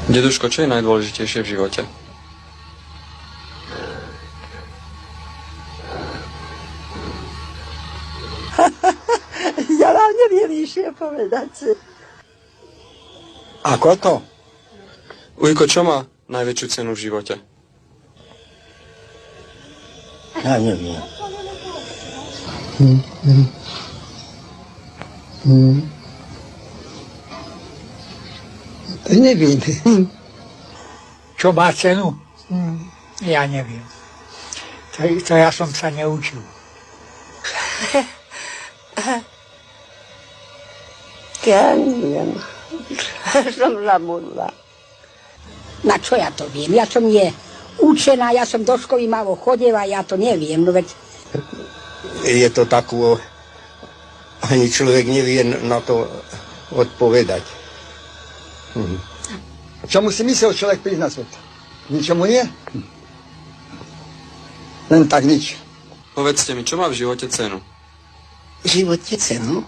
Deduško, čo je najdôležitejšie v živote? Ja vám neviem ešte povedať. Ako to? Ujko, čo má najväčšiu cenu v živote? Ja neviem. Neviem. Čo má cenu? Ja neviem. To ja som sa neučil. Ja neviem. Som zabudla. Na čo ja to viem? Ja som nie učená, ja som do školy málo chodila, ja to neviem. No veď... Je to takú... Ani človek nevie na to odpovedať. Čomu si myslel človek prísť na svet? Ničomu nie? Len tak nič. Povedzte mi, čo má v živote cenu? V živote cenu?